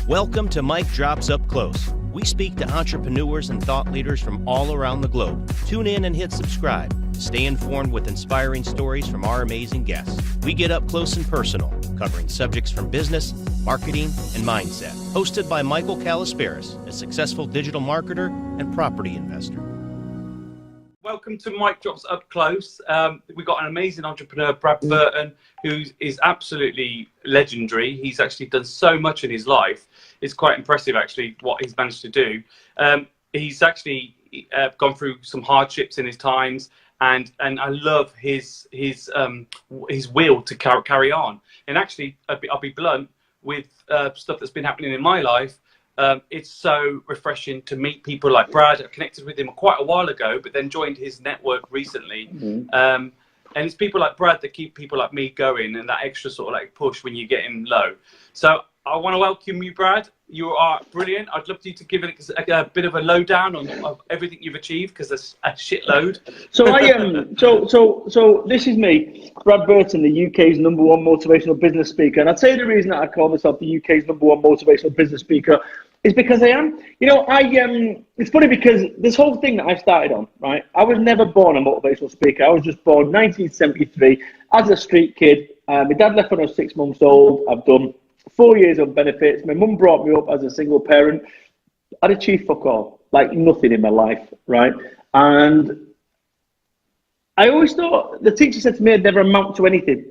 Welcome to Mike Drops Up Close. We speak to entrepreneurs and thought leaders from all around the globe. Tune in and hit subscribe. Stay informed with inspiring stories from our amazing guests. We get up close and personal, covering subjects from business, marketing, and mindset. Hosted by Michael Kalisperis, a successful digital marketer and property investor. Welcome to Mike Drops Up Close. We've got an amazing entrepreneur, Brad Burton, who is absolutely legendary. He's actually done so much in his life. It's quite impressive, actually, what he's managed to do. He's actually gone through some hardships in his times, and I love his will to carry on. And actually, I'll be blunt with stuff that's been happening in my life. It's so refreshing to meet people like Brad. I connected with him quite a while ago, but then joined his network recently. And it's people like Brad that keep people like me going, and that extra sort of like push when you're getting low. So I want to welcome you, Brad. You are brilliant. I'd love you to give it a bit of a lowdown on everything you've achieved, because there's a shitload. So I am. So this is me, Brad Burton, the UK's #1 motivational business speaker. And I'd say the reason that I call myself the UK's #1 motivational business speaker is because I am. You know, it's funny because this whole thing that I started on, right? I was never born a motivational speaker. I was just born 1973 as a street kid. My dad left when I was 6 months old. I've done 4 years of benefits. My mum brought me up as a single parent. I'd achieved fuck all, like nothing in my life, right? And I always thought, the teacher said to me, I'd never amount to anything.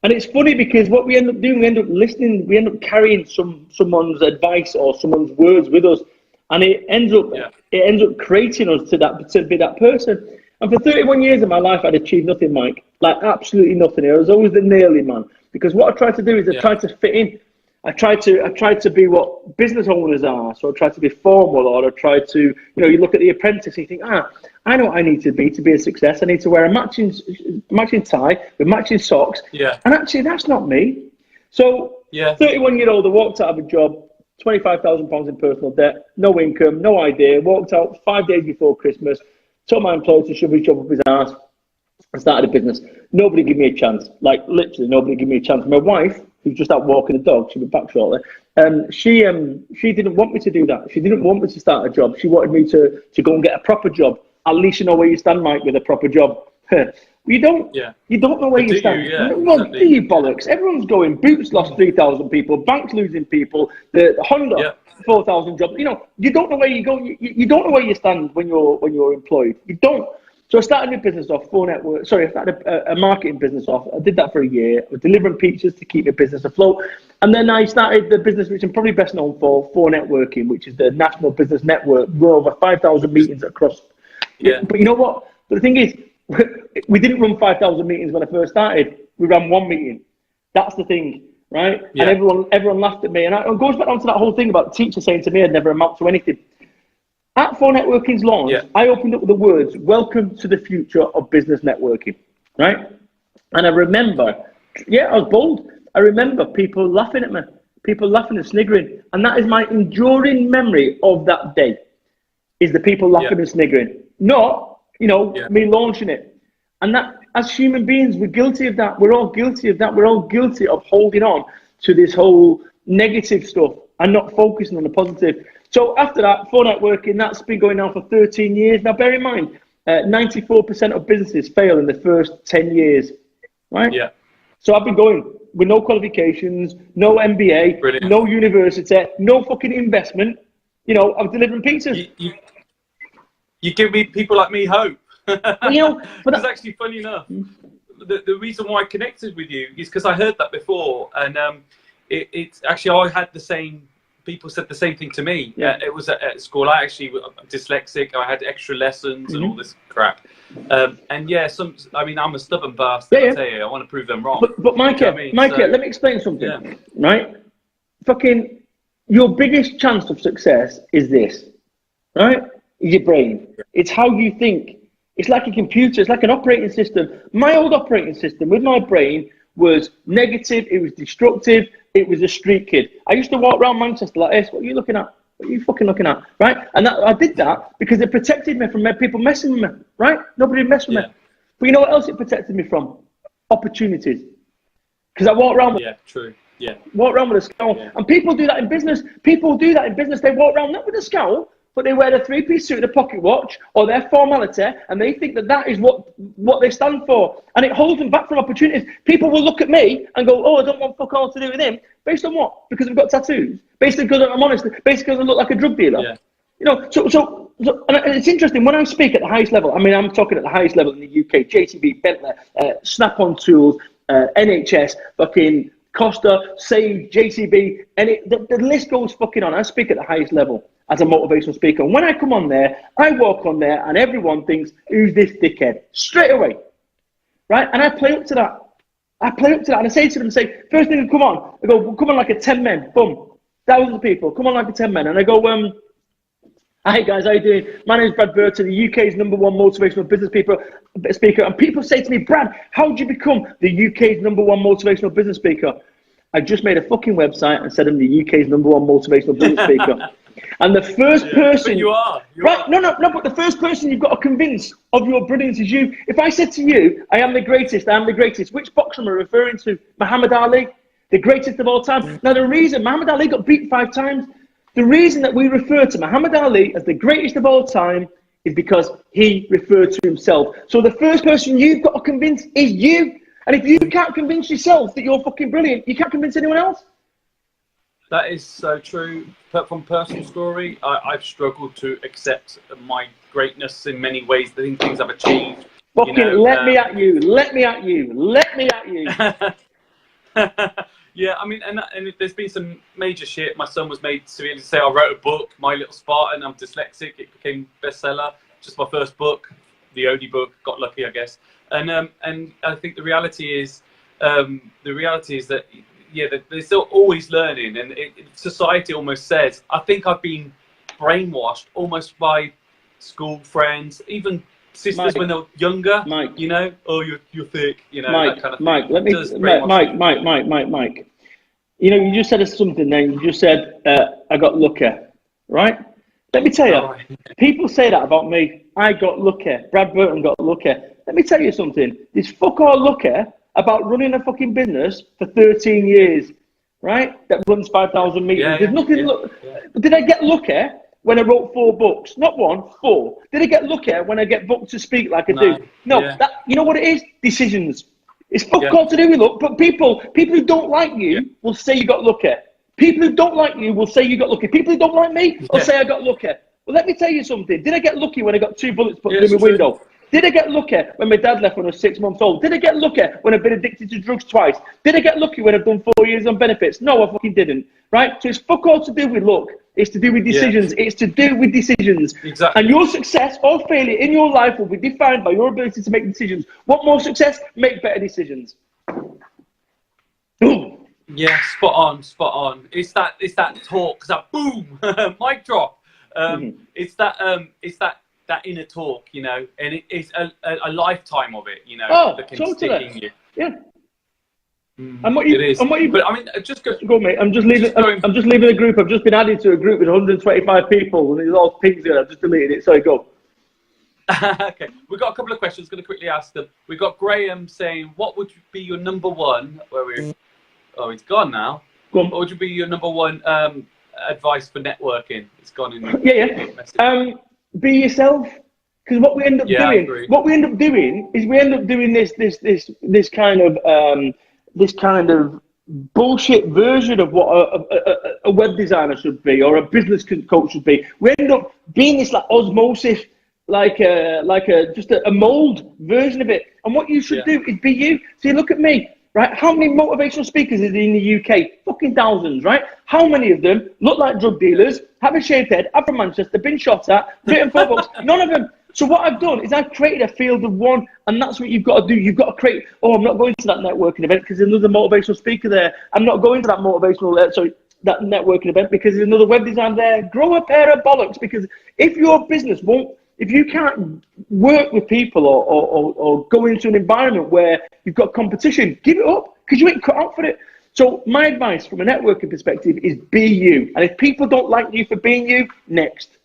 And it's funny because what we end up doing, we end up listening, we end up carrying someone's advice or someone's words with us, and it ends up creating us to be that person. And for 31 years of my life, I'd achieved nothing, Mike, like absolutely nothing. I was always the nearly man, because what I tried to do is I tried to fit in. I tried to be what business owners are. So I tried to be formal, or I tried to, you know, you look at The Apprentice and you think, I know what I need to be a success. I need to wear a matching tie with matching socks. Yeah. And actually, that's not me. So 31-year-old, I walked out of a job, £25,000 in personal debt, no income, no idea. Walked out 5 days before Christmas, told my employer to shove his job up his ass. I started a business. Nobody gave me a chance. Like literally, nobody gave me a chance. My wife, who's just out walking the dog, she'll be back shortly. She didn't want me to do that. She didn't want me to start a job. She wanted me to go and get a proper job. At least you know where you stand, Mike, with a proper job. You don't. Yeah. You don't know where you stand. Do you bollocks? Everyone's going. Boots lost 3,000 people. Banks losing people. The Honda 4,000 jobs. You know, you don't know where you go. You don't know where you stand when you're employed. You don't. So I started a business off, I started a marketing business off. I did that for a year. I was delivering pizzas to keep my business afloat. And then I started the business which I'm probably best known for networking, which is the National Business Network. We're over 5,000 meetings across. Yeah. But you know what? But the thing is, we didn't run 5,000 meetings when I first started. We ran one meeting. That's the thing, right? Yeah. And everyone laughed at me. And it goes back down to that whole thing about the teacher saying to me I'd never amount to anything. At 4Networking's launch, I opened up with the words, "Welcome to the future of business networking," right? And I remember, I was bold. I remember people laughing at me, people laughing and sniggering. And that is my enduring memory of that day, is the people laughing and sniggering. Not, me launching it. And that, as human beings, we're guilty of that. We're all guilty of that. We're all guilty of holding on to this whole negative stuff and not focusing on the positive. So after that, 4Networking, that's been going on for 13 years. Now, bear in mind, 94% of businesses fail in the first 10 years, right? Yeah. So I've been going with no qualifications, no MBA, no university, no fucking investment. You know, I'm delivering pizzas. You give me people like me hope. But it's actually funny enough. The reason why I connected with you is because I heard that before, and it's actually I had the same. People said the same thing to me. It was at school. I'm dyslexic. I had extra lessons and all this crap. I'm a stubborn bastard. I tell you, I want to prove them wrong. But Mike, let me explain something. Right? Fucking, your biggest chance of success is this, right? Is your brain. It's how you think. It's like a computer. It's like an operating system. My old operating system with my brain was negative. It was destructive. It was a street kid. I used to walk around Manchester like this. What are you looking at? What are you fucking looking at? Right? And I did that because it protected me from people messing with me. Right? Nobody messed with me. But you know what else it protected me from? Opportunities. Because I walked around with Yeah. Walk around with a scowl. Yeah. And people do that in business. People do that in business. They walk around not with a scowl, but they wear a 3-piece suit and a pocket watch or their formality, and they think that that is what they stand for. And it holds them back from opportunities. People will look at me and go, oh, I don't want fuck all to do with him. Based on what? Because I've got tattoos? Basically because I'm honest? Basically because I look like a drug dealer? Yeah. You know, so and it's interesting, when I speak at the highest level, I mean, I'm talking at the highest level in the UK, JCB, Bentley, Snap-on Tools, NHS, fucking Costa, Sage, JCB, and the list goes fucking on. I speak at the highest level as a motivational speaker. And when I come on there, I walk on there and everyone thinks, who's this dickhead? Straight away, right? And I play up to that. And I say to them, first thing, come on. I go, well, come on like a 10 men, boom. Thousands of people, come on like a 10 men. And I go, hi guys, how you doing? My name is Brad Burton, the UK's #1 motivational business speaker. And people say to me, Brad, how did you become the UK's #1 motivational business speaker? I just made a fucking website and said I'm the UK's #1 motivational business speaker. And the first person... But you are. But the first person you've got to convince of your brilliance is you. If I said to you, I am the greatest, which boxer am I referring to? Muhammad Ali, the greatest of all time. Now the reason Muhammad Ali got beat 5 times, the reason that we refer to Muhammad Ali as the greatest of all time is because he referred to himself. So the first person you've got to convince is you. And if you can't convince yourself that you're fucking brilliant, you can't convince anyone else. That is so true. From personal story, I've struggled to accept my greatness in many ways, the things I've achieved. Fucking let me at you. Yeah, I mean, and there's been some major shit. My son was made severely say I wrote a book, My Little Spartan. I'm dyslexic. It became bestseller. Just my first book, the only book. Got lucky, I guess. And I think the reality is that they're still always learning, and society almost says. I think I've been brainwashed almost by school friends, even sisters Mike, when they're younger. Mike, you know, oh you're thick, you know, Mike, that kind of thing. Mike. You know, you just said something then. You just said I got lucky, right? Let me tell you, people say that about me. I got lucky. Brad Burton got lucky. Let me tell you something. There's fuck all lucky about running a fucking business for 13 years, right? That runs 5,000 meetings. There's nothing. But did I get lucky when I wrote 4 books? Not 1, 4. Did I get lucky when I get booked to speak like I do? No. That, you know what it is? Decisions. It's fuck all to do with luck. But people who don't like you will say you got lucky. People who don't like you will say you got lucky. People who don't like me will say I got lucky. Well, let me tell you something. Did I get lucky when I got 2 bullets put through my window? Did I get lucky when my dad left when I was 6 months old? Did I get lucky when I've been addicted to drugs twice? Did I get lucky when I've done 4 years on benefits? No, I fucking didn't. Right? So it's fuck all to do with luck. It's to do with decisions. It's to do with decisions. Exactly. And your success or failure in your life will be defined by your ability to make decisions. Want more success? Make better decisions. Boom. Yeah, spot on. It's that talk, that boom, mic drop. It's that inner talk, you know, and it's a lifetime of it, you know, that can stick in you. Yeah. And what you, it is. And what you, but I mean, just go, mate. I'm just leaving the group. I've just been added to a group with 125 people, and there's all pings there. I've just deleted it. Sorry, go. Okay, we've got a couple of questions. Going to quickly ask them. We've got Graham saying, "What would be your #1?" Oh, he's gone now. Go on. What would be your #1 advice for networking? It's gone in. The be yourself. Because what we end up doing is we end up doing this kind of bullshit version of what a web designer should be or a business coach should be. We end up being this like osmosis, like a mold version of it. And what you should do is be you. See, look at me, right? How many motivational speakers is there in the UK? Fucking thousands, right? How many of them look like drug dealers, have a shaved head, are from Manchester, been shot at, written 4 books? None of them. So what I've done is I've created a field of one, and that's what you've got to do. You've got to create, I'm not going to that networking event because there's another motivational speaker there. I'm not going to that that networking event because there's another web designer there. Grow a pair of bollocks, because if your business if you can't work with people or go into an environment where you've got competition, give it up because you ain't cut out for it. So my advice from a networking perspective is be you. And if people don't like you for being you, next.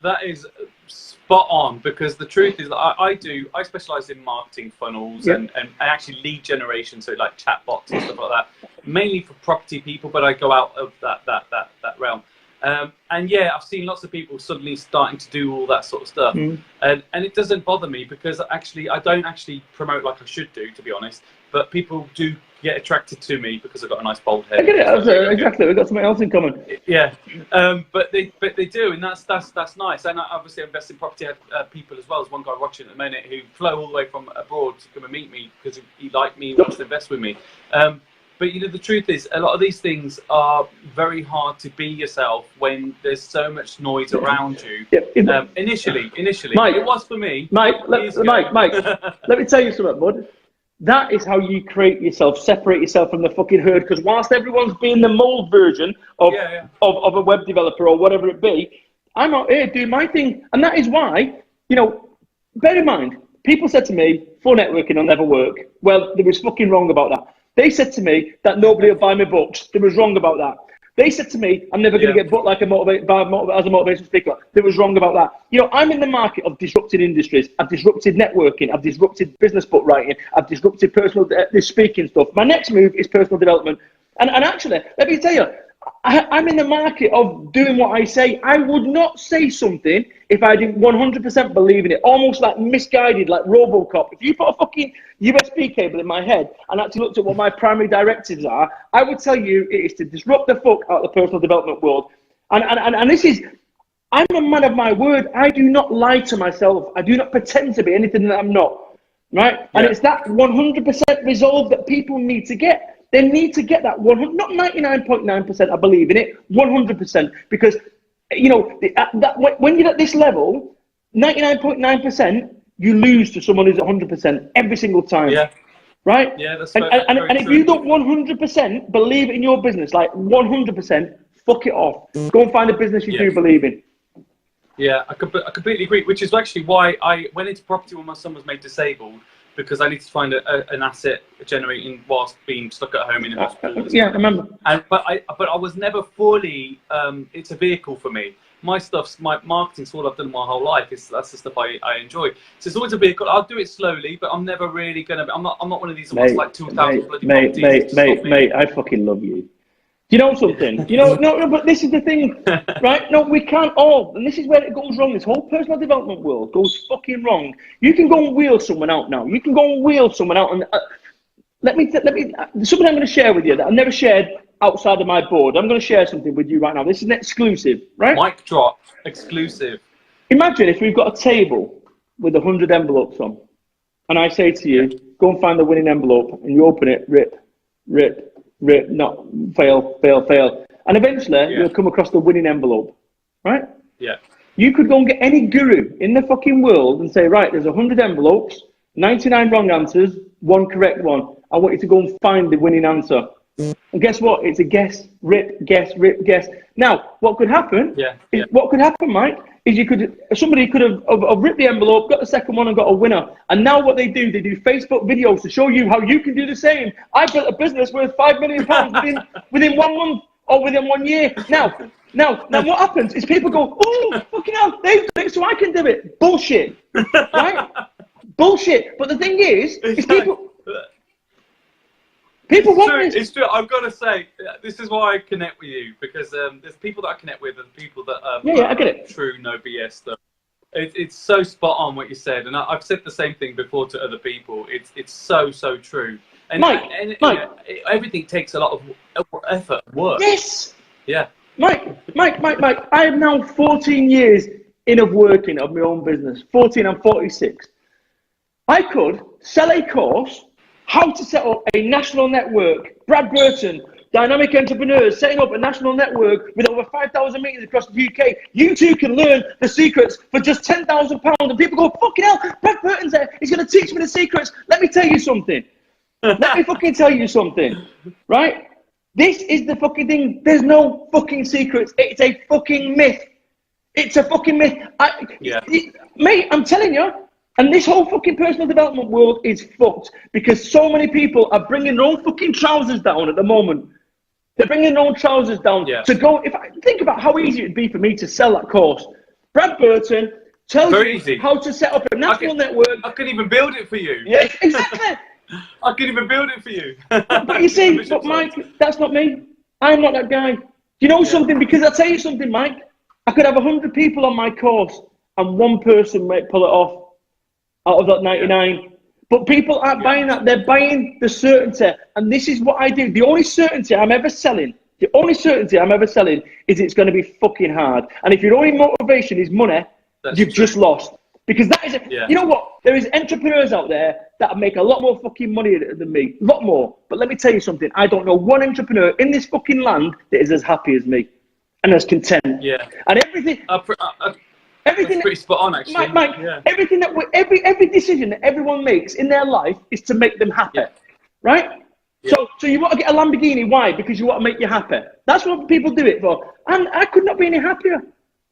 That is spot on, because the truth is that I specialize in marketing funnels and actually lead generation, so like chatbots and stuff like that, mainly for property people, but I go out of that realm. And yeah, I've seen lots of people suddenly starting to do all that sort of stuff, and it doesn't bother me, because actually I don't actually promote like I should do, to be honest, but people do get attracted to me because I've got a nice bold head. I get it, exactly. We've got something else in common. Yeah, but they do, and that's nice. And I obviously invest in property people as well. There's one guy watching at the minute who flew all the way from abroad to come and meet me because he liked me, wants to invest with me. But you know, the truth is, a lot of these things are very hard to be yourself when there's so much noise around you. Initially, Mike, it was for me. Mike, let me tell you something, bud. That is how you create yourself, separate yourself from the fucking herd. Because whilst everyone's being the mold version of a web developer or whatever it be, I'm out here doing my thing. And that is why, you know, bear in mind, people said to me, full networking will never work. Well, they was fucking wrong about that. They said to me that nobody will buy my books. They was wrong about that. They said to me, I'm never going to get booked like as a motivational speaker. They was wrong about that. You know, I'm in the market of disrupted industries. I've disrupted networking. I've disrupted business book writing. I've disrupted personal speaking stuff. My next move is personal development. And actually, let me tell you, I'm in the market of doing what I say. I would not say something if I didn't 100% believe in it. Almost like misguided, like RoboCop. If you put a fucking USB cable in my head and actually looked at what my primary directives are, I would tell you it is to disrupt the fuck out of the personal development world. And this is, I'm a man of my word. I do not lie to myself. I do not pretend to be anything that I'm not. Right? And it's that 100% resolve that people need to get. They need to get that 100, not 99.9%. I believe in it, 100%. Because, you know, when you're at this level, 99.9%, you lose to someone who's 100% every single time. Yeah. Right? Yeah, that's and if you don't 100% believe in your business, like 100%, fuck it off. Go and find a business you do believe in. Yeah, I completely agree. Which is actually why I went into property when my son was made disabled. Because I need to find an asset generating whilst being stuck at home in a hospital. Yeah, I remember. But I was never fully. It's a vehicle for me. My marketing's all I've done my whole life. That's the stuff I enjoy. So it's always a vehicle. I'll do it slowly, but I'm never really gonna. I'm not one of these ones like 2,000 bloody properties. Mate, I fucking love you. You know something? You know, no, but this is the thing, right? No, we can't all, and this is where it goes wrong. This whole personal development world goes fucking wrong. You can go and wheel someone out now. You can go and wheel someone out, and let me something I'm going to share with you that I've never shared outside of my board. I'm going to share something with you right now. This is an exclusive, right? Mic drop, exclusive. Imagine if we've got a table with 100 envelopes on, and I say to you, go and find the winning envelope, and you open it, rip, not fail. And eventually you'll come across the winning envelope, right? Yeah. You could go and get any guru in the fucking world and say, right, there's 100 envelopes, 99 wrong answers, 1 correct one. I want you to go and find the winning answer. And guess what? It's a guess, rip, guess. Now, what could happen? What could happen, Mike, is somebody could have ripped the envelope, got the second one, and got a winner. And now what they do Facebook videos to show you how you can do the same. I built a business worth £5 million within 1 month or within 1 year. Now what happens is people go, oh, fucking hell, they've done it, so I can do it. Bullshit, right? Bullshit. But the thing is people want this. It's true. I've got to say, this is why I connect with you, because there's people that I connect with and people that I get it. True, no BS stuff. It's so spot on what you said, and I've said the same thing before to other people. It's so true. And Mike, everything takes a lot of effort, work. Yes. Yeah. Mike. I am now 14 years in of working of my own business. 14. I'm 46. I could sell a course. How to set up a national network. Brad Burton, dynamic entrepreneurs, setting up a national network with over 5,000 meetings across the UK. You too can learn the secrets for just £10,000. And people go, fucking hell, Brad Burton's there. He's going to teach me the secrets. Let me tell you something. Let me fucking tell you something. Right? This is the fucking thing. There's no fucking secrets. It's a fucking myth. It's a fucking myth. Mate, I'm telling you. And this whole fucking personal development world is fucked because so many people are bringing their own fucking trousers down at the moment. They're bringing their own trousers down to go. If I think about how easy it'd be for me to sell that course, Brad Burton, tells Very you easy. how to set up a national network. I can even build it for you. Yeah, exactly. I can even build it for you. But you see, but Mike, that's not me. I'm not that guy. You know something? Because I'll tell you something, Mike. I could have 100 people on my course and one person might pull it off out of that 99. Yeah. But people aren't buying that. They're buying the certainty. And this is what I do. The only certainty I'm ever selling, is it's going to be fucking hard. And if your only motivation is money, you've just lost. Because that is, you know what? There is entrepreneurs out there that make a lot more fucking money than me. A lot more. But let me tell you something. I don't know one entrepreneur in this fucking land that is as happy as me. And as content. Yeah. And everything... everything that's pretty spot on, actually. Mike, everything that every decision that everyone makes in their life is to make them happy, right? Yeah. So you want to get a Lamborghini? Why? Because you want to make you happy. That's what people do it for. And I could not be any happier.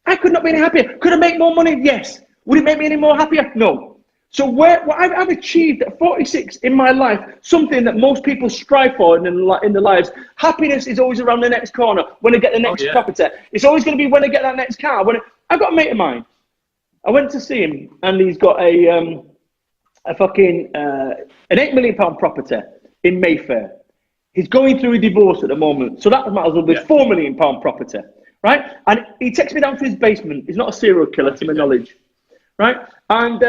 Could I make more money? Yes. Would it make me any more happier? No. So what I've achieved at 46 in my life, something that most people strive for in their lives. Happiness is always around the next corner. When I get the next property, it's always going to be when I get that next car. I've got a mate of mine. I went to see him, and he's got an £8 million property in Mayfair. He's going through a divorce at the moment, so that might as well be £4 million property, right? And he takes me down to his basement. He's not a serial killer, to my knowledge, right? And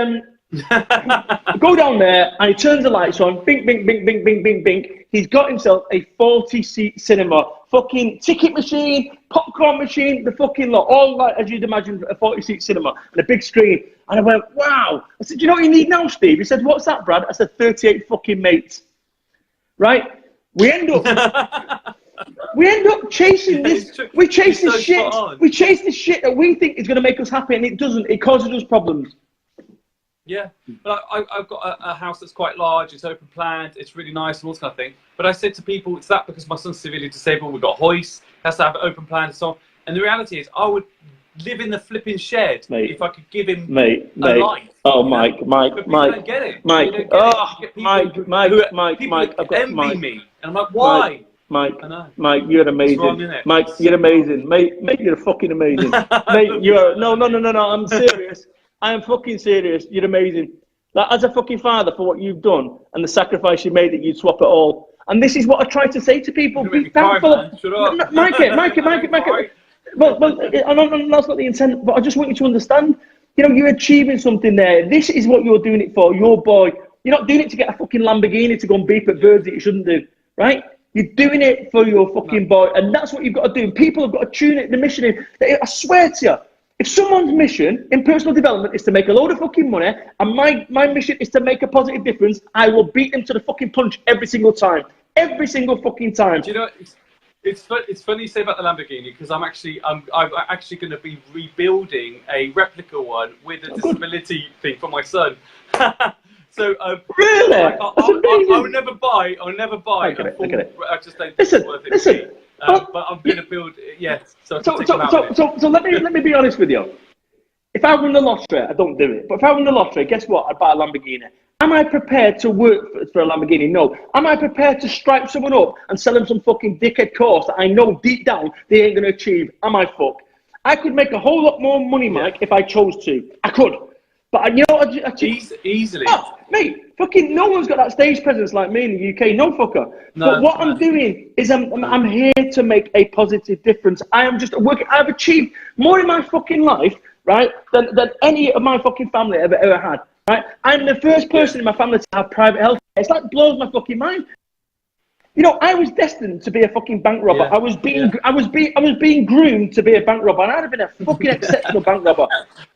go down there, and he turns the lights on. Bink, bink, bink, bink, bink, bink, bink. He's got himself a 40-seat cinema, fucking ticket machine, popcorn machine, the fucking lot, all like as you'd imagine a 40-seat cinema and a big screen. And I went, wow. I said, do you know what you need now, Steve? He said, what's that, Brad? I said, 38 fucking mates. Right? We end up chasing this. We chase this shit. We chase this shit that we think is going to make us happy, and it doesn't. It causes us problems. Yeah, but I've got a house that's quite large, it's open planned, it's really nice and all this kind of thing. But I said to people, it's that because my son's severely disabled, we've got hoists, has to have open plan and so on. And the reality is, I would live in the flipping shed if I could give him a life. Oh, Mike. Don't get it. Mike, Mike, I've got envy me. And I'm like, why? Mike, you're amazing. Mike, you're amazing. Mate, you're fucking amazing. Mate, you're, no, I'm serious. I am fucking serious. You're amazing. Like, as a fucking father for what you've done and the sacrifice you made that you'd swap it all. And this is what I try to say to people. Be thankful. Mike. Well, and that's not the intent, but I just want you to understand, you know, you're achieving something there. This is what you're doing it for, your boy. You're not doing it to get a fucking Lamborghini to go and beep at birds that you shouldn't do, right? You're doing it for your fucking boy, and that's what you've got to do. People have got to tune it, the mission in. I swear to you, if someone's mission in personal development is to make a load of fucking money, and my mission is to make a positive difference, I will beat them to the fucking punch every single time. Every single fucking time. Do you know, it's funny you say about the Lamborghini, because I'm actually going to be rebuilding a replica one with a disability thing for my son. So really, I will never buy. I just don't think it's worth it. Listen. But I'm going to build. So let me be honest with you. If I won the lottery, I don't do it. But if I won the lottery, guess what? I'd buy a Lamborghini. Am I prepared to work for a Lamborghini? No. Am I prepared to stripe someone up and sell them some fucking dickhead course that I know deep down they ain't going to achieve? Am I fucked? I could make a whole lot more money, Mike, if I chose to. I could. But you know, easily. Oh, mate, fucking no one's got that stage presence like me in the UK. No fucker. No, but what I'm doing is I'm here to make a positive difference. I am just working. I've achieved more in my fucking life, right, than any of my fucking family ever had. Right? I'm the first person in my family to have private health. It's like blows my fucking mind. You know, I was destined to be a fucking bank robber. I was being groomed to be a bank robber, and I'd have been a fucking exceptional bank robber,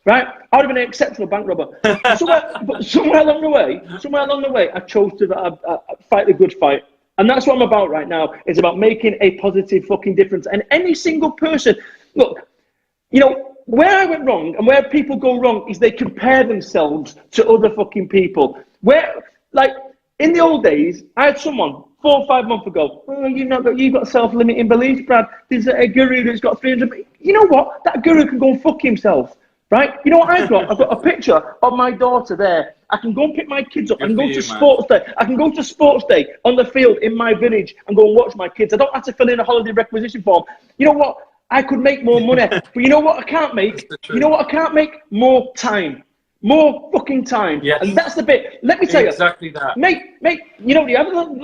right? I would have been an exceptional bank robber. Somewhere along the way, I chose to fight the good fight, and that's what I'm about right now. It's about making a positive fucking difference. And any single person, look, you know, where I went wrong and where people go wrong is they compare themselves to other fucking people. Where, like, in the old days, I had someone 4 or 5 months ago, oh, you've got self-limiting beliefs, Brad. There's a guru that's got 300. You know what? That guru can go and fuck himself, right? You know what I've got? I've got a picture of my daughter there. I can go and pick my kids up. I can go to sports day. I can go to sports day on the field in my village and go and watch my kids. I don't have to fill in a holiday requisition form. You know what? I could make more money. But you know what I can't make? You know what I can't make? More time. More fucking time. Yes. And that's the bit. Let me tell exactly you. That. Mate, you know,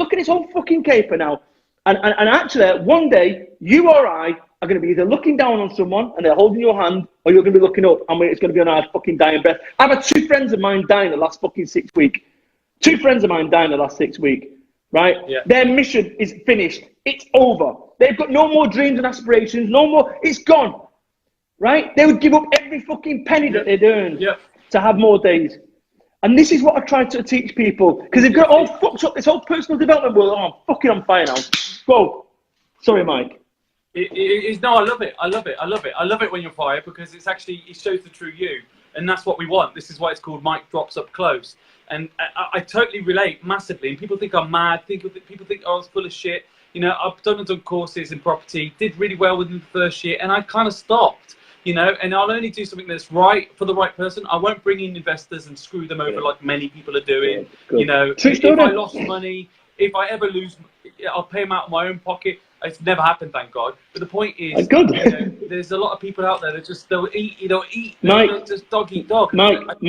look at this whole fucking caper now. And actually, one day, you or I are going to be either looking down on someone and they're holding your hand, or you're going to be looking up and it's going to be on our fucking dying breath. I've had 2 friends of mine die in the last fucking 6 weeks. 2 friends of mine died in the last 6 weeks, right? Yeah. Their mission is finished. It's over. They've got no more dreams and aspirations, no more. It's gone, right? They would give up every fucking penny that they'd earned to have more days. And this is what I try to teach people, because they've got all fucked up this whole personal development world. Oh, I'm fucking on fire now. Go. Sorry, Mike. No, I love it. I love it. I love it. I love it when you're fired, because it shows the true you. And that's what we want. This is why it's called Mike Drops Up Close. And I totally relate massively. And people think I'm mad. People think I was full of shit. You know, I've done courses in property, did really well within the first year, and I kind of stopped. You know, and I'll only do something that's right for the right person. I won't bring in investors and screw them over like many people are doing. You know, if I lost money, if I ever lose, I'll pay them out of my own pocket. It's never happened, thank God. But the point is, you know, there's a lot of people out there that they'll eat. Mike, they'll just dog eat dog. Mike, let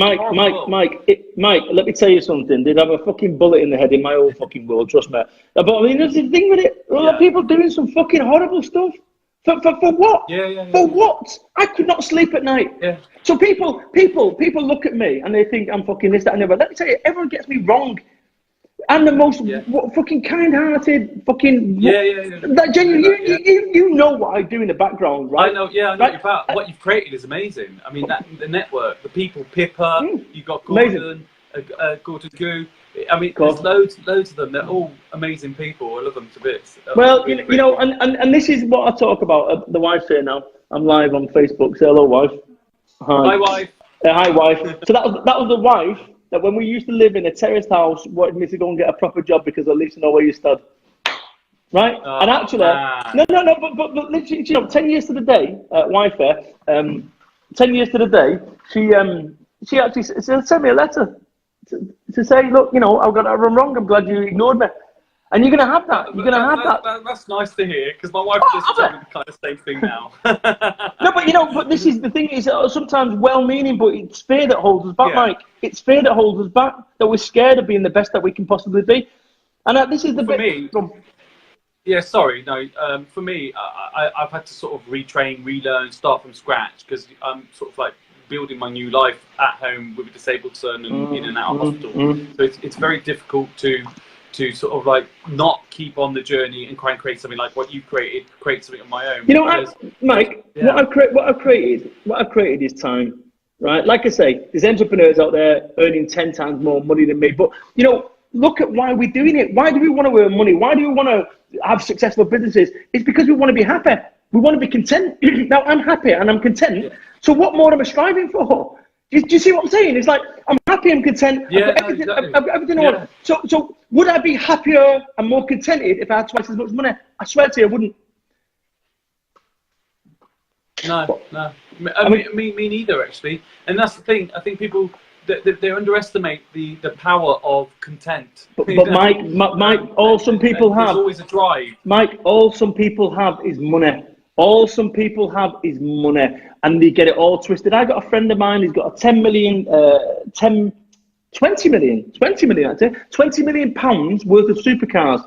me tell you something. They'd have a fucking bullet in the head in my own fucking world, trust me. But I mean, there's the thing with it. A lot of people doing some fucking horrible stuff. For what? For what? I could not sleep at night. So people look at me and they think I'm fucking this, that, and the other. Let me tell you, everyone gets me wrong. I'm the most fucking kind-hearted, fucking... That genuinely, you know what I do in the background, right? I know, I know about. What you've created is amazing. I mean, the network, the people, Pippa, you've got Gordon, Gordon Goo. I mean, there's loads of them. They're all amazing people. I love them to bits. Well, you know, and this is what I talk about. The wife's here now. I'm live on Facebook. Say hello, wife. Hi, wife. Hi, wife. So that was the wife that when we used to live in a terraced house, wanted me to go and get a proper job because at least I know where you stood. Right? And actually, but literally, you know, 10 years to the day, wife there, 10 years to the day, she actually sent me a letter to say, look, you know, I've got that wrong. I'm glad you ignored me. And you're going to have that. You're going to have that. That's nice to hear, because my wife just told me the kind of same thing now. No, but you know, but this is the thing, is sometimes well-meaning, but it's fear that holds us back, Mike. It's fear that holds us back, that we're scared of being the best that we can possibly be. And this is the bit... For me, I've had to sort of retrain, relearn, start from scratch, because I'm sort of like building my new life at home with a disabled son and in and out of hospital. So it's very difficult to sort of like not keep on the journey and try and create something like what you've created, create something of my own. You know, Mike, what I've created is time, right? Like I say, there's entrepreneurs out there earning 10 times more money than me, but you know, look at why we're doing it. Why do we want to earn money? Why do we want to have successful businesses? It's because we want to be happy. We want to be content. Now I'm happy and I'm content. So what more am I striving for? Do you see what I'm saying? It's like, I'm happy and content. I've got everything I want. So would I be happier and more contented if I had twice as much money? I swear to you, I wouldn't. No. I mean, me neither, actually. And that's the thing. I think people, they underestimate the power of content. But Mike, all some people have. There's always a drive. Mike, all some people have is money. All some people have is money, and they get it all twisted. I got a friend of mine, he's got a 20 million pounds worth of supercars.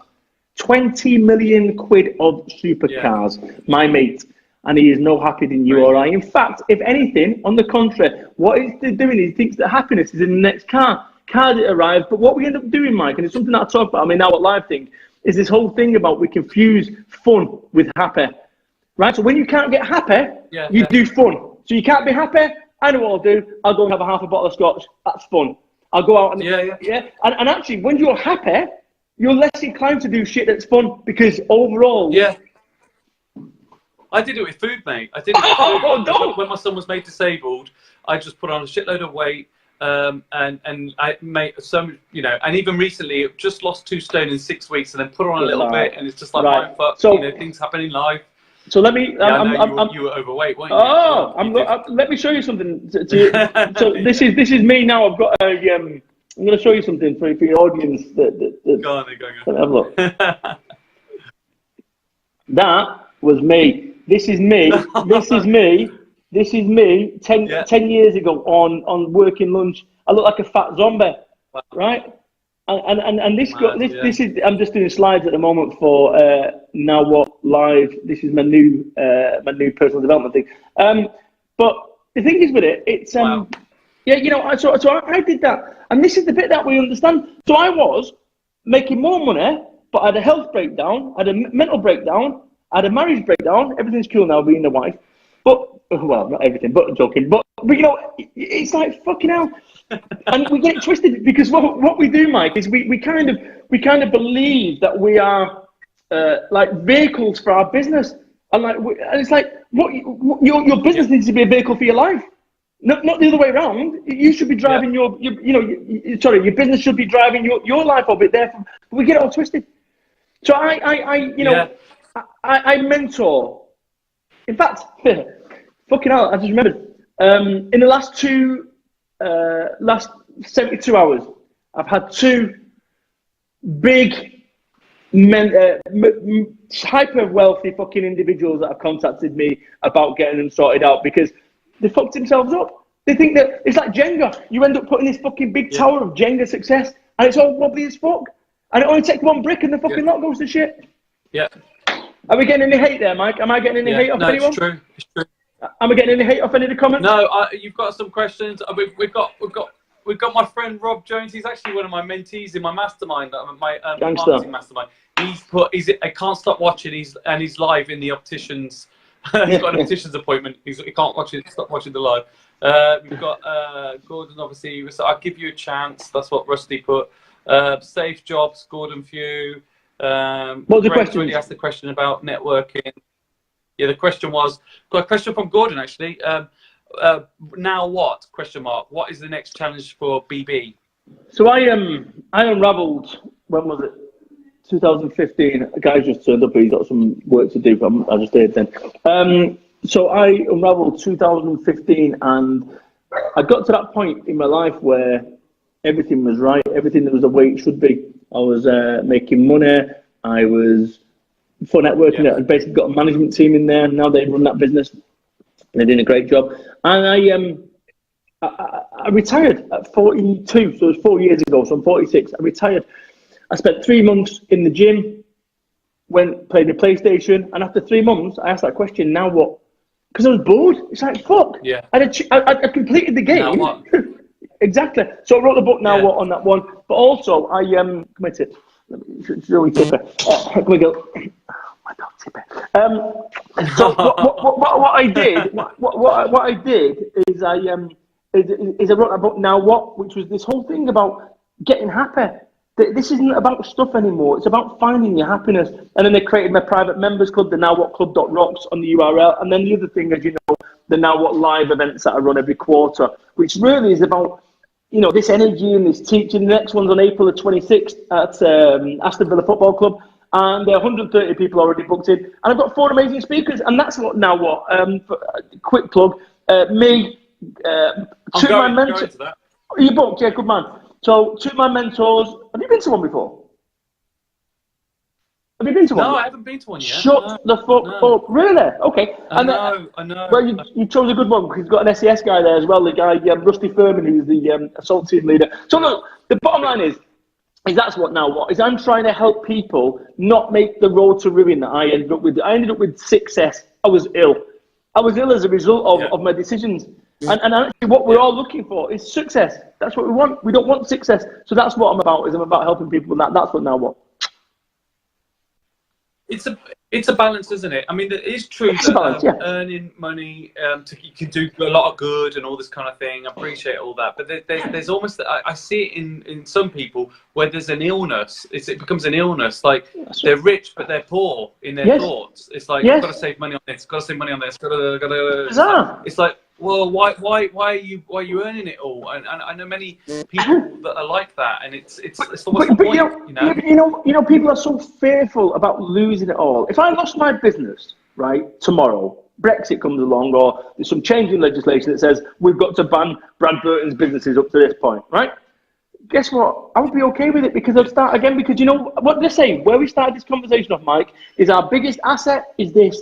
20 million quid of supercars, my mate. And he is no happier than you or I. In fact, if anything, on the contrary, what he's doing is he thinks that happiness is in the next car that arrives. But what we end up doing, Mike, and it's something that I talk about, I mean, now at Live Thing, is this whole thing about we confuse fun with happy. Right, so when you can't get happy, you do fun. So you can't be happy. I know what I'll do. I'll go and have a half a bottle of scotch. That's fun. I'll go out and And actually, when you're happy, you're less inclined to do shit that's fun because overall. I did it with food, mate. I did it with food. When my son was made disabled, I just put on a shitload of weight, and I made some, you know, and even recently, just lost 2 stone in 6 weeks, and then put on a little bit, and it's just like, mind fuck, you know, things happen in life. So let me. You were overweight, weren't you? Let me show you something. So this is me now. I've got a. I'm going to show you something for your audience. Go on. Have a look. That was me This is me. This is me. This is me 10 years ago on working lunch. I look like a fat zombie, right? And this is, I'm just doing slides at the moment for Now What Live. This is my new personal development thing. But the thing is with it, it's yeah, you know, so I did that, and this is the bit that we understand. So I was making more money, but I had a health breakdown, I had a mental breakdown, I had a marriage breakdown. Everything's cool now, being the wife, but well, not everything, but joking. But you know, it's like fucking hell, and we get it twisted because what we do, Mike, is we kind of believe that we are like vehicles for our business, and it's like your business needs to be a vehicle for your life. Not the other way around. You should be driving your your business should be driving your life a bit there. But we get it all twisted. So I mentor. In fact, fucking hell, I just remembered. In the last 72 hours, I've had 2 big hyper wealthy fucking individuals that have contacted me about getting them sorted out because they fucked themselves up. They think that it's like Jenga. You end up putting this fucking big tower of Jenga success, and it's all wobbly as fuck. And it only takes one brick, and the fucking lot goes to shit. Yeah. Are we getting any hate there, Mike? Am I getting any hate off anyone? It's true. It's true. Am I getting any hate off any of the comments? No. You've got some questions. We've got my friend Rob Jones. He's actually one of my mentees in my mastermind, my marketing mastermind. I can't stop watching. He's live in the opticians. He's got an optician's appointment. He can't stop watching the live. We've got Gordon, obviously. So I'll give you a chance. That's what Rusty put. Safe jobs, Gordon Few. What was the question? Really asked the question about networking. Yeah, the question was, got a question from Gordon actually. Now what? Question mark. What is the next challenge for BB? So I unravelled. When was it? 2015. A guy just turned up. He's got some work to do. But I just did then. So I unravelled 2015, and I got to that point in my life where everything was right. Everything that was the way it should be. I was making money. I was for networking. I basically got a management team in there. Now they run that business. They're doing a great job. And I retired at 42. So it was 4 years ago. So I'm 46. I retired. I spent 3 months in the gym. Played the PlayStation. And after 3 months, I asked that question. Now what? Because I was bored. It's like fuck. Yeah. I completed the game. Now what? Exactly. So I wrote the book Now What on that one. But also I committed. Joey Tipper. Can we go? My dog Tipper. So what I did? What I did is I wrote that book Now What, which was this whole thing about getting happy. This isn't about stuff anymore. It's about finding your happiness. And then they created my private members club, the nowwhatclub.rocks on the URL. And then the other thing, as you know, the Now What live events that I run every quarter, which really is about, you know, this energy and this teaching. The next one's on April the 26th at Aston Villa Football Club. And there are 130 people already booked in. And I've got 4 amazing speakers. And that's what Now What. Quick plug. Me, 2 of my mentors. You booked? Yeah, good man. So 2 of my mentors. Have you been to one before? Have you been to one? No, I haven't been to one yet. Shut the fuck up. Really? Okay. I know. Well, you chose a good one because he's got an SES guy there as well, the guy, Rusty Furman, who's the assault team leader. So look, the bottom line is that's what Now What is. I'm trying to help people not make the road to ruin that I ended up with. I ended up with success. I was ill. I was ill as a result of my decisions. And actually what we're all looking for is success. That's what we want. We don't want success. So that's what I'm about, I'm about helping people with that. That's what Now What. It's a balance, isn't it? I mean, it is true that earning money, you can do a lot of good and all this kind of thing. I appreciate all that. But there's almost, I see it in some people where there's an illness. It becomes an illness. Like they're rich, but they're poor in their thoughts. It's like, I've got to save money on this, got to save money on this. It's like, well, why are you earning it all? And I know many people that are like that, and it's almost the point, you know, people are so fearful about losing it all. If I lost my business right tomorrow, Brexit comes along, or there's some change in legislation that says we've got to ban Brad Burton's businesses up to this point, right? Guess what? I would be okay with it because I'd start again. Because you know what they're saying. Where we started this conversation off, Mike, is our biggest asset is this.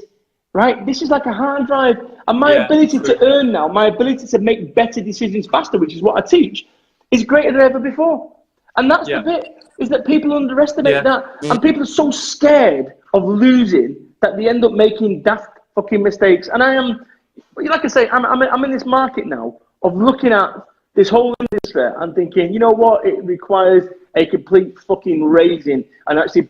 right? This is like a hard drive. And my ability to earn now, my ability to make better decisions faster, which is what I teach, is greater than ever before. And that's the bit, is that people underestimate that. And people are so scared of losing that they end up making daft fucking mistakes. And I am, like I say, I'm in this market now of looking at this whole industry and thinking, you know what, it requires a complete fucking raising and actually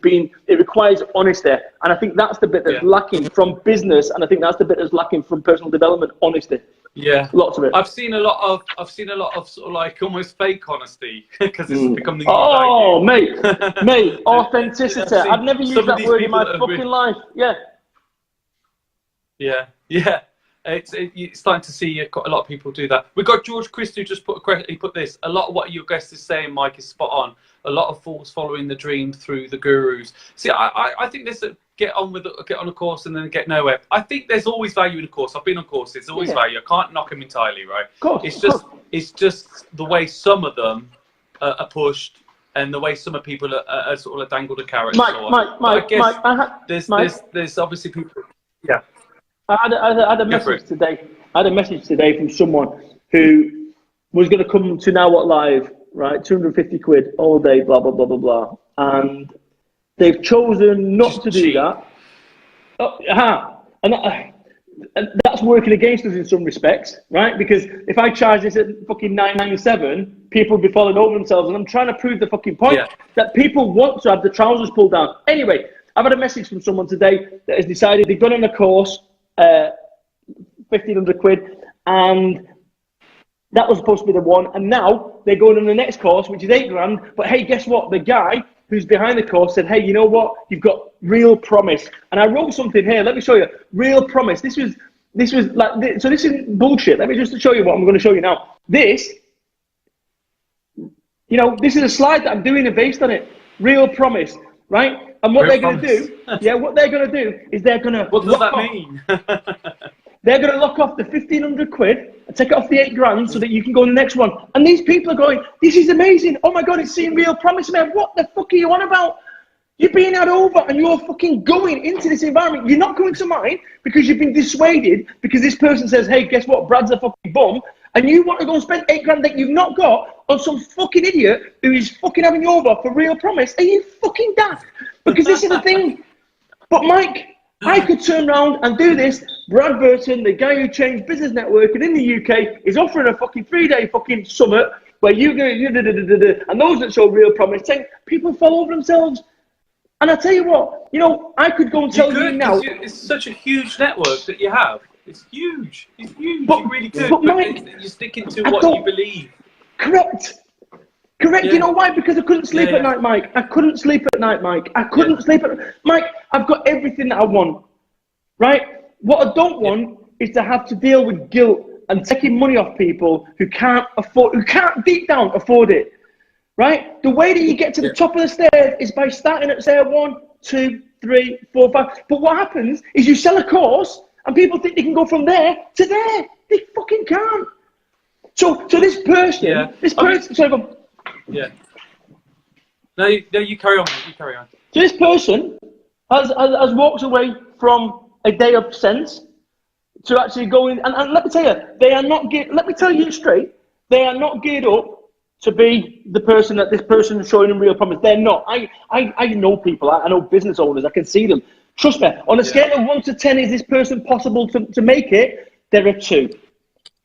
it requires honesty. And I think that's the bit that's lacking from business, and I think that's the bit that's lacking from personal development, honesty. Yeah, lots of it. I've seen a lot of sort of like almost fake honesty because it's become the new mate, authenticity. I've never used that word in my fucking life. Yeah. It's starting to see quite a lot of people do that. We've got George Christ who just put this. A lot of what your guest is saying, Mike, is spot on. A lot of fools following the dream through the gurus. See, I think there's get on a course and then get nowhere. I think there's always value in a course. I've been on courses. There's always value. I can't knock them entirely, right? It's just the way some of them are pushed and the way some of people are sort of dangled a carrot. There's obviously people. Yeah. I had a message today. I had a message today from someone who was going to come to Now What Live, right? 250 quid all day, blah blah blah blah blah, and they've chosen not to do that. And that's working against us in some respects, right? Because if I charge this at fucking $997, people will be falling over themselves, and I'm trying to prove the fucking point that people want to have the trousers pulled down. Anyway, I've had a message from someone today that has decided they've gone on a course. 1,500 quid, and that was supposed to be the one, and now they're going on the next course, which is 8 grand. But hey, guess what? The guy who's behind the course said, hey, you know what? You've got real promise. And I wrote something here. Let me show you. Real promise. This was like, so this isn't bullshit. Let me just show you what I'm going to show you now. This is a slide that I'm doing based on it. Real promise, right? And what they're going to do, is they're going to. What does that mean? They're going to lock off the 1,500 quid and take it off the 8 grand so that you can go on the next one. And these people are going, this is amazing. Oh my God, it's seeing real promise, man. What the fuck are you on about? You're being had over and you're fucking going into this environment. You're not going to mine because you've been dissuaded because this person says, hey, guess what? Brad's a fucking bum. And you want to go and spend 8 grand that you've not got on some fucking idiot who is fucking having you over for real promise. Are you fucking daft? Because this is the thing. But Mike, I could turn around and do this. Brad Burton, the guy who changed business networking in the UK, is offering a fucking 3-day fucking summit where you go, and those that show real promise, people fall over themselves. And I tell you what, I could go and tell you now. It's such a huge network that you have. It's huge. It's huge. But, you really could. But Mike, you're sticking to what you believe. Correct. Yeah. You know why? Because I couldn't sleep at night, Mike. I couldn't sleep at night, Mike. Mike, I've got everything that I want, right? What I don't want is to have to deal with guilt and taking money off people who can't deep down afford it, right? The way that you get to the top of the stairs is by starting at, say, 1, 2, 3, 4, 5. But what happens is you sell a course and people think they can go from there to there. They fucking can't. So this person, sorry, yeah. No, you carry on. You carry on. So this person has walked away from a day of sense to actually go in, and let me tell you, they are not geared. Let me tell you straight, they are not geared up to be the person that this person is showing them real promise. They're not. I know people. I know business owners. I can see them. Trust me. On a scale of 1 to 10, is this person possible to make it? There are 2.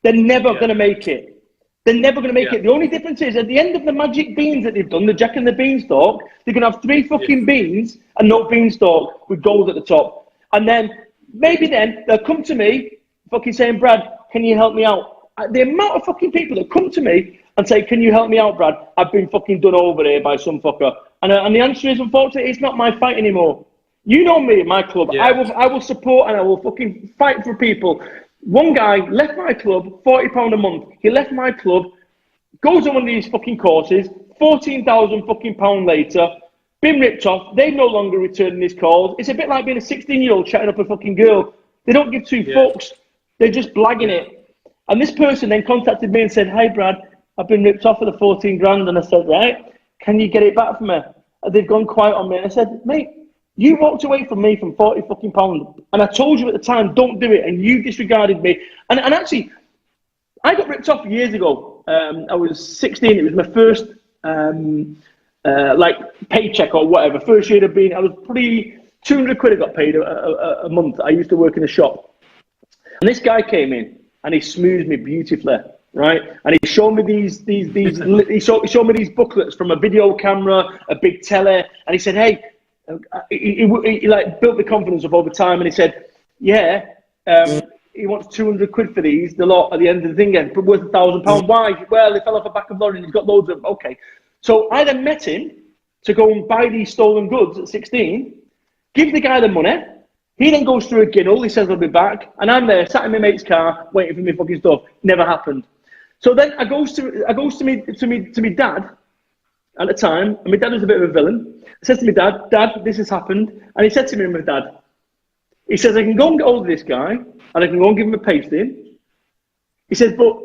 They're never going to make it. They're never going to make it. The only difference is at the end of the magic beans that they've done, the Jack and the Beanstalk, they're going to have 3 fucking beans and no beanstalk with gold at the top. And then maybe then they'll come to me fucking saying, Brad, can you help me out? The amount of fucking people that come to me and say, can you help me out, Brad? I've been fucking done over here by some fucker. And the answer is, unfortunately, it's not my fight anymore. You know me, my club. I will support and I will fucking fight for people. One guy left my club, £40 a month. He left my club, goes on one of these fucking courses, 14,000 fucking pound later, been ripped off. They're no longer returning his calls. It's a bit like being a 16-year-old chatting up a fucking girl. They don't give 2 fucks. They're just blagging it. And this person then contacted me and said, "Hi, Brad, I've been ripped off for the 14 grand. And I said, right, can you get it back for me? And they've gone quiet on me. And I said, mate, You walked away from me from £40 fucking pounds, and I told you at the time, don't do it, and you disregarded me. And actually, I got ripped off years ago. I was 16. It was my first like paycheck or whatever. First year of being, I was pretty 200 quid I got paid a month. I used to work in a shop, and this guy came in and he smoothed me beautifully, right? And he showed me these he showed me these booklets from a video camera, a big telly, and he said, hey. He like built the confidence up over time, and he said, "Yeah, he wants 200 quid for these, the lot at the end of the thing, again, but worth £1,000. Why? Well, they fell off the back of the lorry, and he's got loads of them." Okay, so I then met him to go and buy these stolen goods at 16. Give the guy the money. He then goes through a ginnel. He says, "I'll be back," and I'm there, sat in my mate's car, waiting for me fucking stuff. Never happened. So then I goes to me dad at the time, and my dad was a bit of a villain. He says to me, Dad, this has happened. And he said to me, my dad, he says, I can go and get hold of this guy, and I can go and give him a pasting. He said, but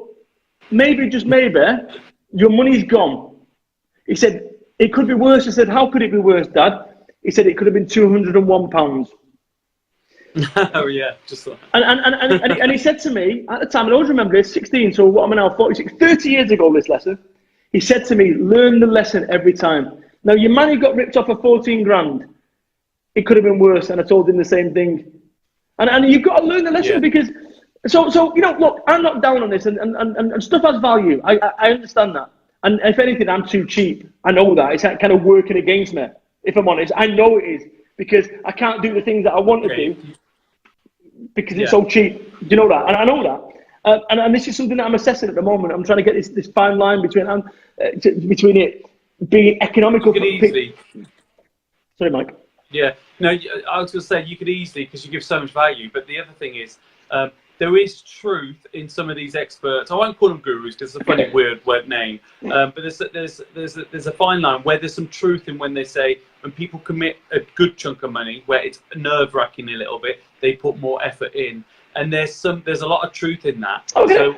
maybe, just maybe, your money's gone. He said, it could be worse. I said, how could it be worse, Dad? He said, it could have been £201. Oh, yeah, just like and he said to me, at the time, I always remember this, 16, so what am I now, 46, 30 years ago, this lesson. He said to me, learn the lesson every time. Now, your man who got ripped off for 14 grand, it could have been worse, and I told him the same thing. And you've got to learn the lesson because, so you know, look, I'm not down on this, and stuff has value. I understand that. And if anything, I'm too cheap. I know that. It's kind of working against me, if I'm honest. I know it is, because I can't do the things that I want to do because it's so cheap. Do you know that? And I know that. And this is something that I'm assessing at the moment. I'm trying to get this fine line between it being economical. You could easily. Sorry, Mike. Yeah. No, I was going to say you could easily, because you give so much value. But the other thing is, there is truth in some of these experts. I won't call them gurus because it's a funny word name. But there's a fine line where there's some truth in when they say when people commit a good chunk of money, where it's nerve-wracking a little bit, they put more effort in. And there's a lot of truth in that. Okay. So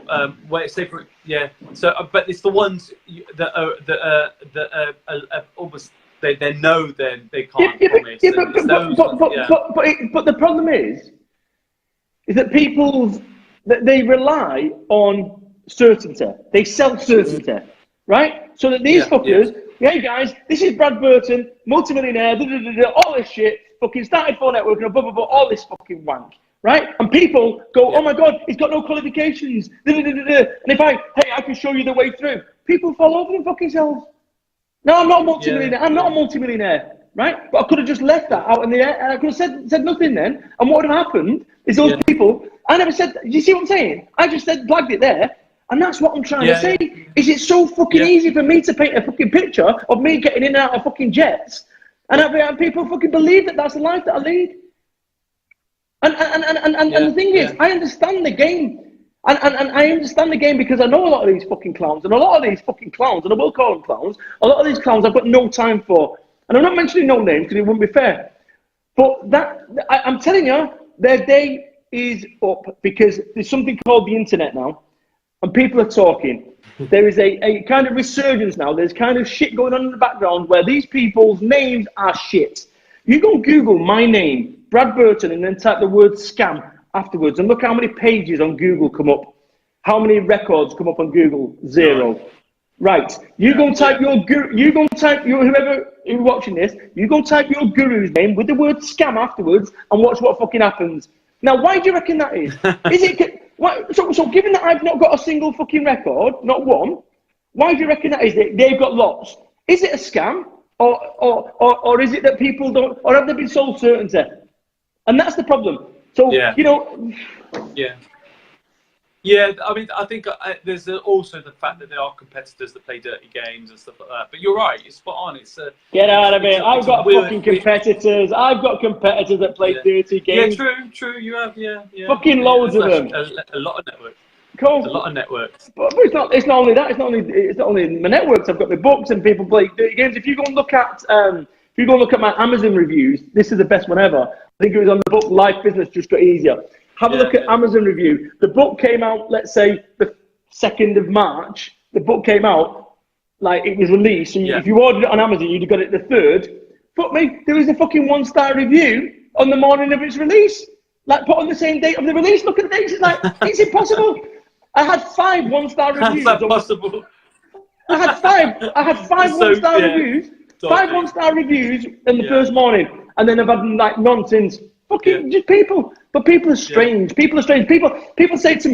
where say for but it's the ones that are almost they know then they can't promise. But the problem is that they rely on certainty. They sell certainty, right? So that these fuckers, hey guys, this is Brad Burton, multimillionaire, all this shit, fucking started 4 network and blah blah blah, all this fucking wank. Right? And people go, oh my God, he's got no qualifications. And if I can show you the way through, people fall over them fucking selves. No, I'm not a multimillionaire. I'm not a multimillionaire. Right? But I could have just left that out in the air, and I could have said nothing then. And what would have happened is those people, I never said, do you see what I'm saying? I just flagged it there. And that's what I'm trying to say. Is it so fucking easy for me to paint a fucking picture of me getting in and out of fucking jets? And people fucking believe that that's the life that I lead. And the thing is, I understand the game. And I understand the game because I know a lot of these fucking clowns. And a lot of these fucking clowns, and I will call them clowns, a lot of these clowns I've got no time for. And I'm not mentioning no names because it wouldn't be fair. But I'm telling you, their day is up because there's something called the internet now. And people are talking. There is a kind of resurgence now. There's kind of shit going on in the background where these people's names are shit. You go Google my name, Brad Burton, and then type the word scam afterwards, and look how many pages on Google come up. How many records come up on Google? 0. Right. You go type whoever is watching this, you go type your guru's name with the word scam afterwards and watch what fucking happens. Now, why do you reckon that is? Is it so given that I've not got a single fucking record, not one, why do you reckon that is? They've got lots. Is it a scam? Or is it that people don't, or have they been sold certainty? And that's the problem. So, you know. Yeah, I mean, I think there's also the fact that there are competitors that play dirty games and stuff like that. But you're right, it's spot on. Get out of it. I've got fucking competitors. I've got competitors that play dirty games. Yeah, true. You have, Fucking loads of them. A lot of networks. Cool. A lot of networks. But it's not only that. It's not only my networks. I've got my books and people play dirty games. If you go and look at my Amazon reviews, this is the best one ever. I think it was on the book Life Business Just Got Easier. Have a look at Amazon review. The book came out, let's say, the 2nd of March. The book came out, like it was released. So if you ordered it on Amazon, you'd have got it the 3rd. Fuck me, there was a fucking 1-star review on the morning of its release. Like, put on the same date of the release. Look at the dates. It's like, it's impossible. I had 5 1-star reviews. How's that possible? I had 5 So, 1-star yeah, reviews. dodgy. 5 1-star reviews in the first morning. And then I've had, like, nonsense. Fucking just people. But people are strange. People are strange. People say to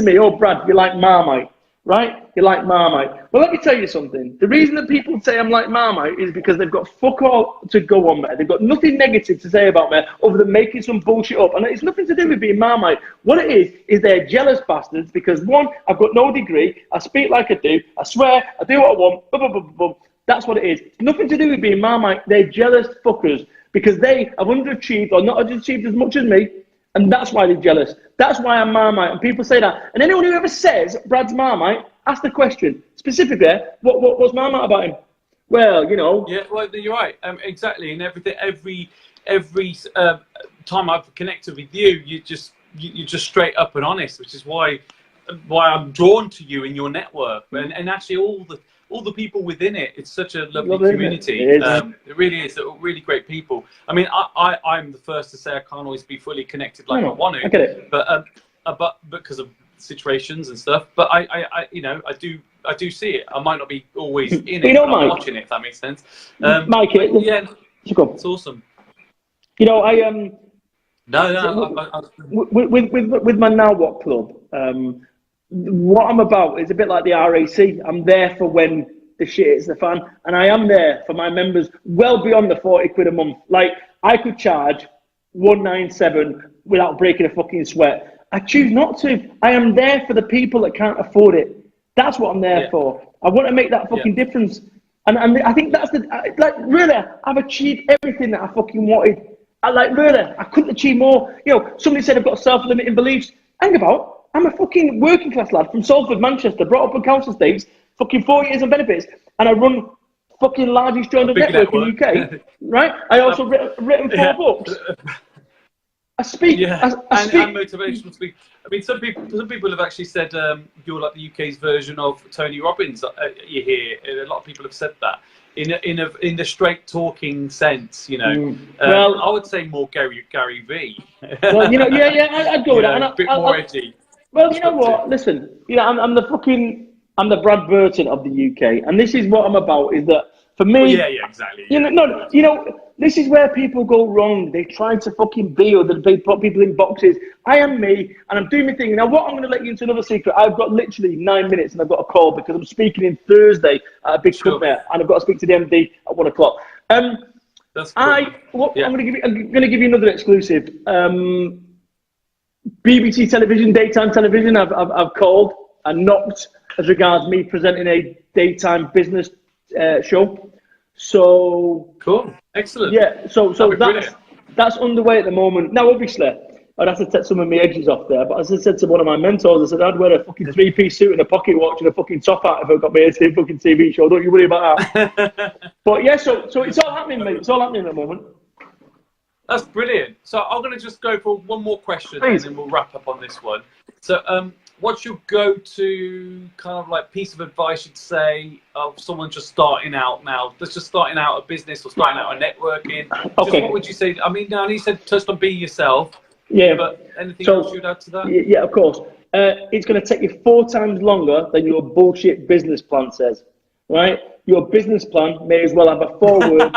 me, oh, Brad, you're like Marmite. Right? You're like Marmite. Well, let me tell you something. The reason that people say I'm like Marmite is because they've got fuck all to go on me. They've got nothing negative to say about me other than making some bullshit up. And it's nothing to do with being Marmite. What it is they're jealous bastards because, one, I've got no degree. I speak like I do. I swear. I do what I want. Blah, blah, blah, blah, blah. That's what it is. It's nothing to do with being Marmite. They're jealous fuckers because they have underachieved or not achieved as much as me. And that's why they're jealous. That's why I'm Marmite. And people say that. And anyone who ever says Brad's Marmite, ask the question. Specifically, what's Marmite about him? Well, you know. Yeah, well, you're right. Exactly. And every time I've connected with you, you're just straight up and honest, which is why I'm drawn to you and your network. And actually all the people within it, it's such a lovely community. It really is. They're really great people. I mean, I'm the first to say I can't always be fully connected like I want to. I get it. But because of situations and stuff. But I do see it. I might not be always in it, but I'm watching it. If that makes sense. Mike, yeah, it's awesome. You know, I No. With my Now What Club, what I'm about is a bit like the RAC. I'm there for when the shit hits the fan, and I am there for my members well beyond the 40 quid a month. Like, I could charge 197 without breaking a fucking sweat. I choose not to. I am there for the people that can't afford it. That's what I'm there for. I want to make that fucking difference. And I think that's really, I've achieved everything that I fucking wanted. I couldn't achieve more. You know, somebody said I've got self-limiting beliefs. Hang about. I'm a fucking working class lad from Salford, Manchester, brought up on council estates, fucking 4 years on benefits, and I run fucking largest joined-up network in the UK, right? I also written 4 books. I speak. I speak. And motivational speak. I mean, some people have actually said you're like the UK's version of Tony Robbins. You hear a lot of people have said that in the straight talking sense. You know, well, I would say more Gary V. Well, you know, I'd go with that. A bit more edgy. Well, you know what? Listen, you know, I'm the Brad Burton of the UK, and this is what I'm about. Is that for me? Well, exactly. You know, this is where people go wrong. They try to fucking be or they put people in boxes. I am me, and I'm doing my thing. Now, what I'm going to let you into another secret. I've got literally 9 minutes, and I've got a call because I'm speaking in Thursday at a big company, and I've got to speak to the MD at 1 o'clock. That's cool. I'm going to give you another exclusive. BBC television, daytime television. I've called and knocked as regards me presenting a daytime business show. So cool, excellent. Yeah, so that's underway at the moment. Now, obviously, I'd have to take some of my edges off there. But as I said to one of my mentors, I said I'd wear a fucking 3-piece suit and a pocket watch and a fucking top hat if I got my own fucking TV show. Don't you worry about that. But yeah, so it's all happening, mate. It's all happening at the moment. That's brilliant. So I'm going to just go for one more question, Please. and then we'll wrap up on this one. So, what's your go-to kind of like piece of advice you'd say of someone just starting out now? That's just starting out a business or starting out a networking. Okay. Just what would you say? I mean, now you said touched on being yourself. Yeah. But anything else you'd add to that? Yeah, of course. It's going to take you 4 times longer than your bullshit business plan says. Right? Your business plan may as well have a foreword.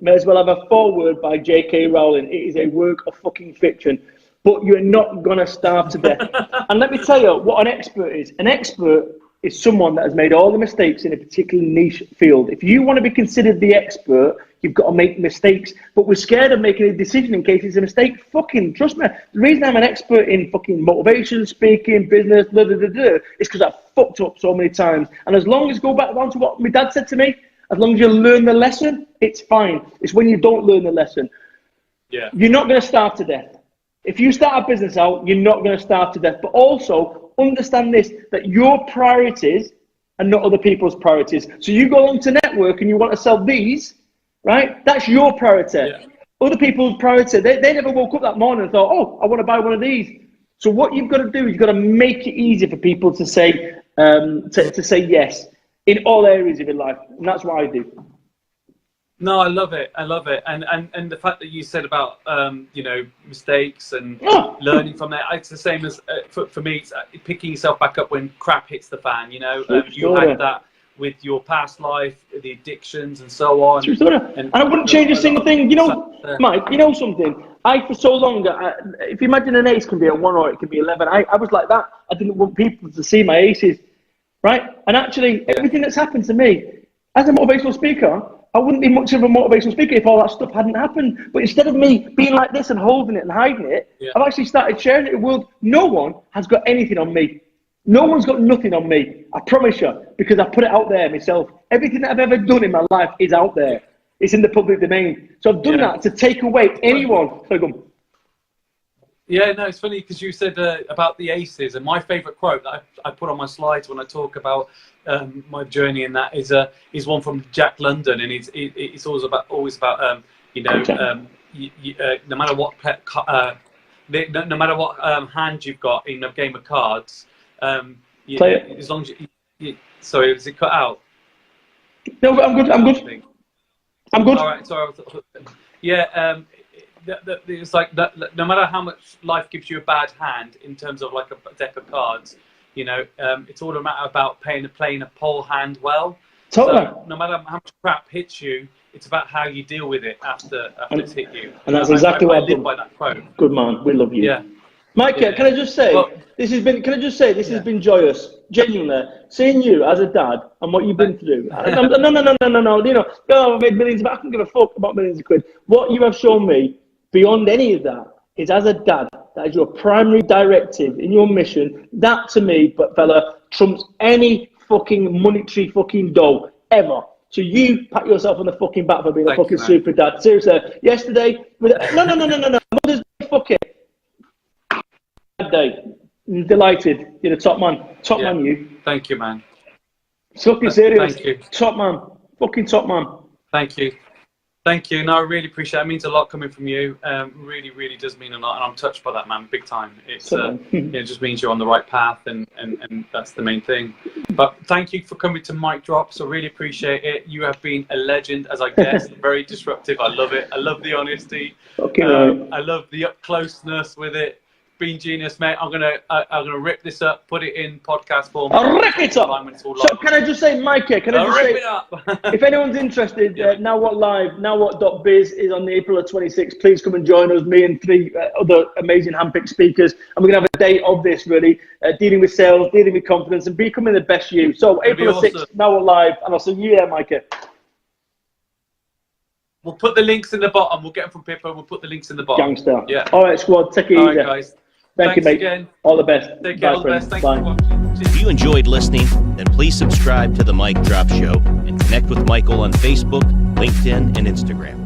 May as well have a foreword by J.K. Rowling. It is a work of fucking fiction. But you're not going to starve to death. And let me tell you what an expert is. An expert is someone that has made all the mistakes in a particular niche field. If you want to be considered the expert, you've got to make mistakes. But we're scared of making a decision in case it's a mistake. Fucking trust me. The reason I'm an expert in fucking motivation, speaking, business, is because I've fucked up so many times. And as long as go back down to what my dad said to me, as long as you learn the lesson, it's fine. It's when you don't learn the lesson. Yeah. You're not going to starve to death. If you start a business out, you're not going to starve to death. But also understand this, that your priorities are not other people's priorities. So you go along to network and you want to sell these, right? That's your priority. Yeah. Other people's priority, they never woke up that morning and thought, oh, I want to buy one of these. So what you've got to do is you've got to make it easy for people to say to say yes in all areas of your life. And that's what I do. No, I love it. I love it. And the fact that you said about, mistakes and learning from that, it's the same as, for me, it's picking yourself back up when crap hits the fan, you had that with your past life, the addictions and so on. And I wouldn't change a single thing. Mike, something? For so long, if you imagine an ace can be a 1 or it can be 11, I was like that. I didn't want people to see my aces, right? And actually, everything that's happened to me, as a motivational speaker, I wouldn't be much of a motivational speaker if all that stuff hadn't happened. But instead of me being like this and holding it and hiding it, I've actually started sharing it with the world. No one has got anything on me. No one's got nothing on me. I promise you, because I put it out there myself. Everything that I've ever done in my life is out there. It's in the public domain. So I've done that to take away anyone. So go. Yeah, no, it's funny because you said about the aces, and my favourite quote that I put on my slides when I talk about my journey in that is one from Jack London, and it's always about no matter what no matter what hand you've got in a game of cards, as long as you sorry, was it cut out? No, I'm good. I'm good. All right, sorry. It's like that, no matter how much life gives you a bad hand in terms of like a deck of cards, it's all a matter about playing a poor hand well. Totally. So no matter how much crap hits you, it's about how you deal with it after it's hit you. And that's exactly what I live by that quote. Good man, we love you. Yeah. Mike, can I just say this has been joyous, genuinely. Seeing you as a dad and what you've been through. No. I've made millions, but I don't give a fuck about millions of quid. What you have shown me, beyond any of that, is as a dad, that is your primary directive in your mission. That to me, but fella, trumps any fucking monetary fucking dough ever. So you pat yourself on the fucking back for being a fucking super dad. Seriously, yesterday, no, Mother's Day, fuck it. Day. Delighted. You're the top man. Top man, you. Thank you, man. Fucking serious. Thank you. Top man. Fucking top man. Thank you. Thank you. No, I really appreciate it. It means a lot coming from you. Really, really does mean a lot. And I'm touched by that, man. Big time. It just means you're on the right path, and that's the main thing. But thank you for coming to Mic Drops. I really appreciate it. You have been a legend, as I guessed. Very disruptive. I love it. I love the honesty. I love the up closeness with it. Been genius, mate. I'm gonna rip this up, put it in podcast form. I'll rip it up. So can I just say, Mike? Rip it up. If anyone's interested, Now What Biz is on the April 26th. Please come and join us. Me and 3 other amazing handpicked speakers, and we're gonna have a day of this really, dealing with sales, dealing with confidence, and becoming the best you. So April 6th, Now What Live, and I'll see you there, Mike. We'll put the links in the bottom. We'll get them from Pippa. We'll put the links in the bottom. Gangster. Yeah. All right, squad. Take it easy. All right, guys. Thank you, mate. Again. All the best. Take care. All the best. Thanks for watching. If you enjoyed listening, then please subscribe to The Mic Drop Show and connect with Michael on Facebook, LinkedIn, and Instagram.